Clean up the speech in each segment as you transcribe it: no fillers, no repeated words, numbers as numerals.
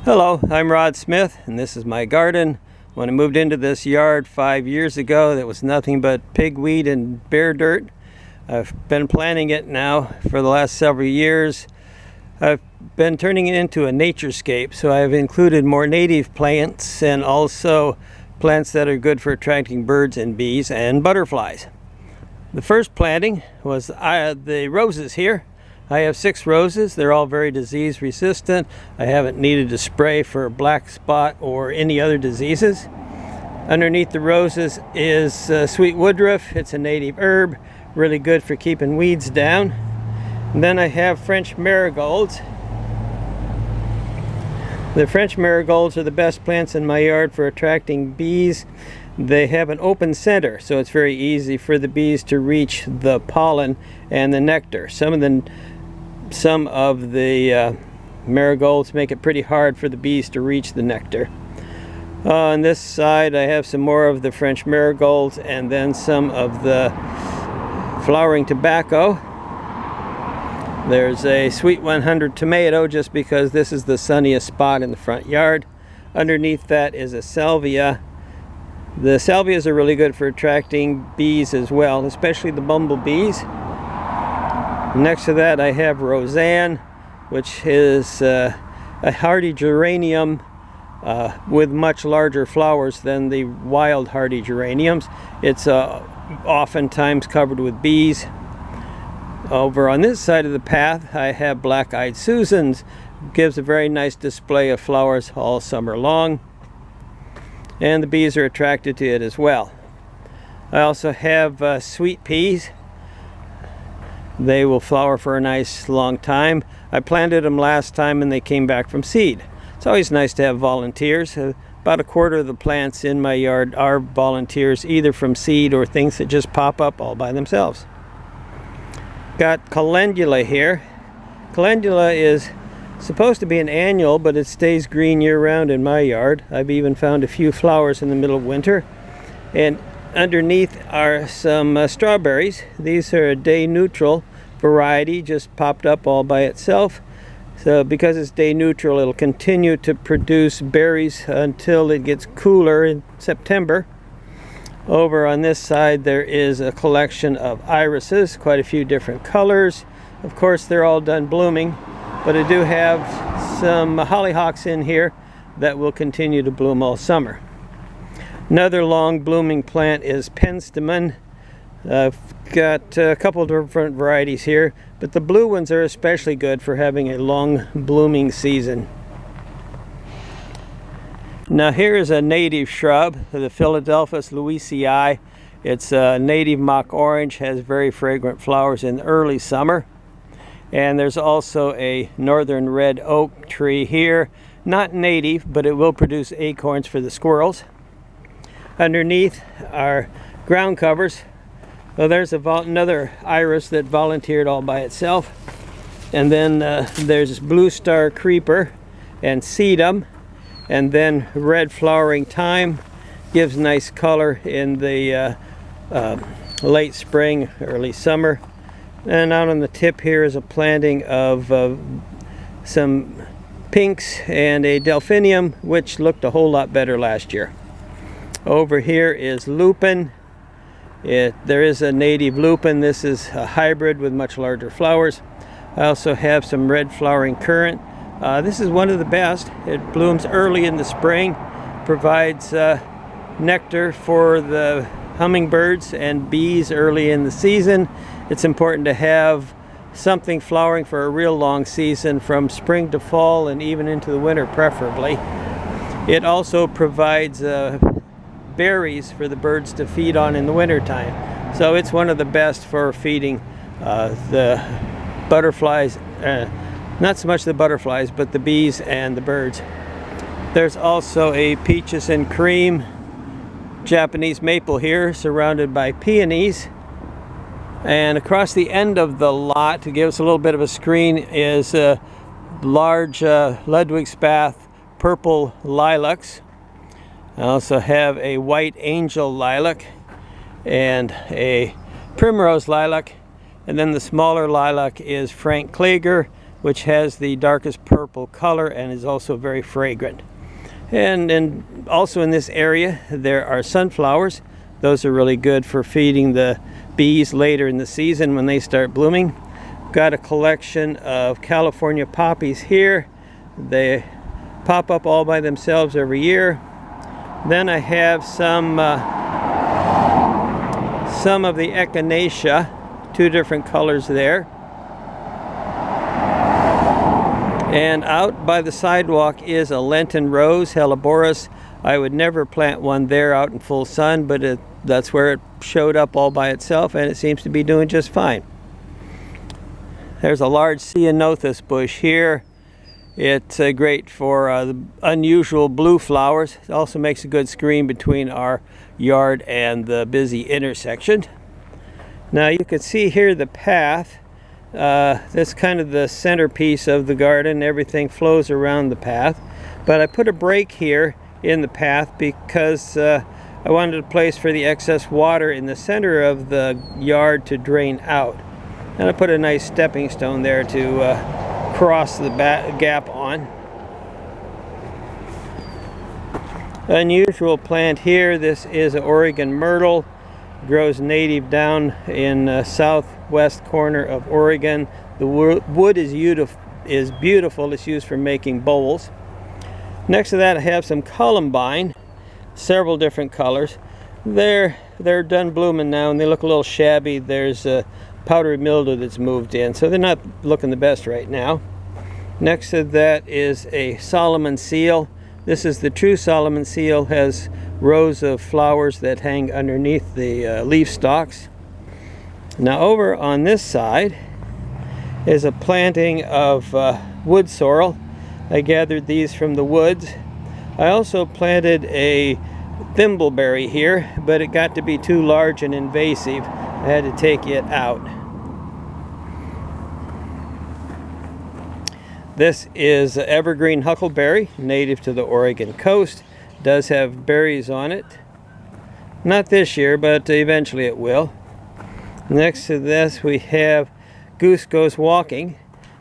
Hello, I'm Rod Smith, and this is my garden. When I moved into this yard 5 years ago, that was nothing but pigweed and bare dirt. I've been planting it now for the last several years. I've been turning it into a naturescape, so I've included more native plants and also plants that are good for attracting birds and bees and butterflies. The first planting was the roses here. I have 6 roses. They're all very disease resistant. I haven't needed to spray for black spot or any other diseases. Underneath the roses is sweet woodruff. It's a native herb, really good for keeping weeds down. And then I have French marigolds. The French marigolds are the best plants in my yard for attracting bees. They have an open center, so it's very easy for the bees to reach the pollen and the nectar. Some of the marigolds make it pretty hard for the bees to reach the nectar. On this side I have some more of the French marigolds and then some of the flowering tobacco. There's a sweet 100 tomato just because this is the sunniest spot in the front yard. Underneath that is a salvia. The salvias are really good for attracting bees as well, especially the bumblebees. Next to that I have Roseanne, which is a hardy geranium with much larger flowers than the wild hardy geraniums. It's oftentimes covered with bees. Over on this side of the path I have black-eyed Susans. Gives a very nice display of flowers all summer long, and the bees are attracted to it as well. I also have sweet peas. They will flower for a nice long time. I planted them last time and they came back from seed. It's always nice to have volunteers. About a quarter of the plants in my yard are volunteers, either from seed or things that just pop up all by themselves. Got calendula here. Calendula is supposed to be an annual, but it stays green year-round in my yard. I've even found a few flowers in the middle of winter. And underneath are some strawberries. These are a day neutral variety, just popped up all by itself. So because it's day neutral, it'll continue to produce berries until it gets cooler in September. Over on this side there is a collection of irises, quite a few different colors. Of course they're all done blooming, but I do have some hollyhocks in here that will continue to bloom all summer. Another long blooming plant is penstemon. I've got a couple of different varieties here, but the blue ones are especially good for having a long blooming season. Now here is a native shrub, the Philadelphus louisii. It's a native mock orange, has very fragrant flowers in early summer. And there's also a northern red oak tree here. Not native, but it will produce acorns for the squirrels. Underneath are ground covers. Well, there's another iris that volunteered all by itself. And then there's blue star creeper and sedum. And then red flowering thyme gives nice color in the late spring, early summer. And out on the tip here is a planting of some pinks and a delphinium, which looked a whole lot better last year. Over here is lupin. There is a native lupin. This is a hybrid with much larger flowers. I also have some red flowering currant. This is one of the best. It blooms early in the spring, provides nectar for the hummingbirds and bees early in the season. It's important to have something flowering for a real long season, from spring to fall and even into the winter preferably. It also provides berries for the birds to feed on in the wintertime. So it's one of the best for feeding the butterflies, not so much the butterflies, but the bees and the birds. There's also a peaches and cream Japanese maple here, surrounded by peonies. And across the end of the lot, to give us a little bit of a screen, is a large Ludwigspath purple lilacs. I also have a white angel lilac and a primrose lilac, and then the smaller lilac is Frank Klager. which has the darkest purple color and is also very fragrant. And also in this area there are sunflowers. Those are really good for feeding the bees later in the season when they start blooming. Got a collection of California poppies here. They pop up all by themselves every year. Then I have some of the echinacea, two different colors there. And out by the sidewalk is a Lenten rose, Helleborus. I would never plant one there out in full sun, but that's where it showed up all by itself, and it seems to be doing just fine. There's a large ceanothus bush here. It's great for the unusual blue flowers. It also makes a good screen between our yard and the busy intersection. Now you can see here the path. That's kind of the centerpiece of the garden. Everything flows around the path. But I put a break here in the path because I wanted a place for the excess water in the center of the yard to drain out. And I put a nice stepping stone there to cross the gap on. Unusual plant here. This is an Oregon myrtle. Grows native down in southwest corner of Oregon. The wood is beautiful. It's used for making bowls. Next to that I have some columbine, several different colors. They're done blooming now and they look a little shabby. There's a powdery mildew that's moved in, so they're not looking the best right now. Next to that is a Solomon seal. This is the true Solomon seal, has rows of flowers that hang underneath the leaf stalks. Now over on this side is a planting of wood sorrel. I gathered these from the woods. I also planted a thimbleberry here, but it got to be too large and invasive. I had to take it out. This is evergreen huckleberry, native to the Oregon coast. Does have berries on it. Not this year, but eventually it will. Next to this we have Goose Goes Walking.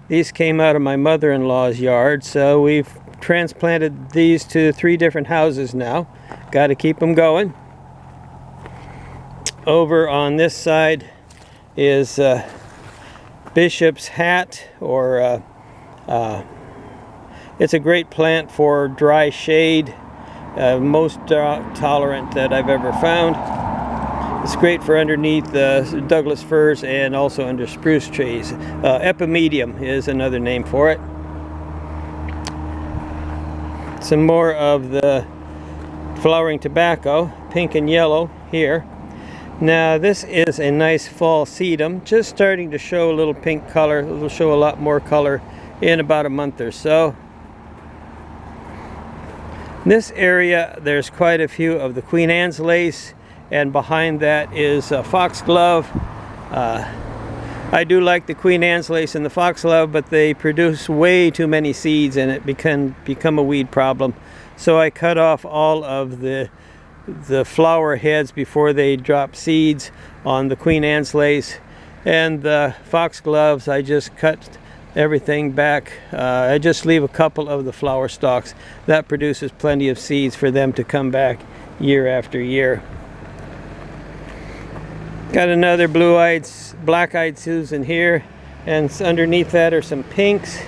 These came out of my mother-in-law's yard, so we've transplanted these to 3 different houses now. Got to keep them going. Over on this side is Bishop's Hat, or it's a great plant for dry shade. Most tolerant that I've ever found. It's great for underneath Douglas firs and also under spruce trees. Epimedium is another name for it. Some more of the flowering tobacco, pink and yellow here. Now this is a nice fall sedum, just starting to show a little pink color. It will show a lot more color in about a month or so. In this area there's quite a few of the Queen Anne's lace, and behind that is foxglove. I do like the Queen Anne's lace and the foxglove, but they produce way too many seeds and it can become a weed problem. So I cut off all of the flower heads before they drop seeds on the Queen Anne's lace, and the foxgloves I just cut everything back. I just leave a couple of the flower stalks. That produces plenty of seeds for them to come back year after year. Got another black-eyed Susan here, and underneath that are some pinks.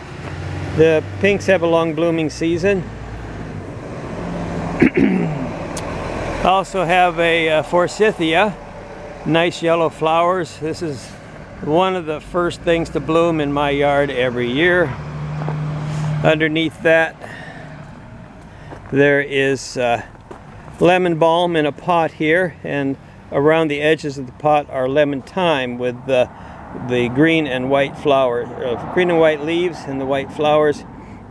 The pinks have a long blooming season. I also have a forsythia, nice yellow flowers. This is one of the first things to bloom in my yard every year. Underneath that there is lemon balm in a pot here, and around the edges of the pot are lemon thyme with the green and white flower, green and white leaves and the white flowers.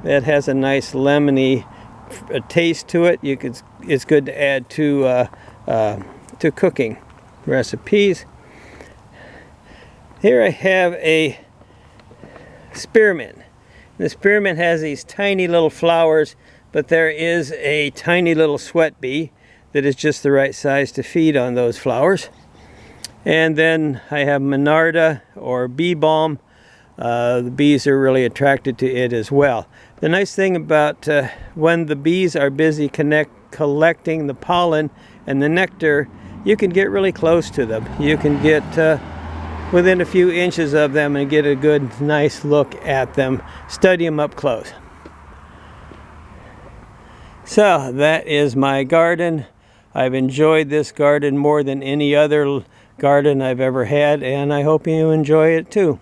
That has a nice lemony taste to it. It's good to add to cooking recipes. Here I have a spearmint. The spearmint has these tiny little flowers, but there is a tiny little sweat bee that is just the right size to feed on those flowers. And then I have monarda, or bee balm. the bees are really attracted to it as well. The nice thing about when the bees are busy collecting the pollen and the nectar, you can get really close to them. You can get within a few inches of them and get a good, nice look at them. Study them up close. So that is my garden. I've enjoyed this garden more than any other garden I've ever had, and I hope you enjoy it too.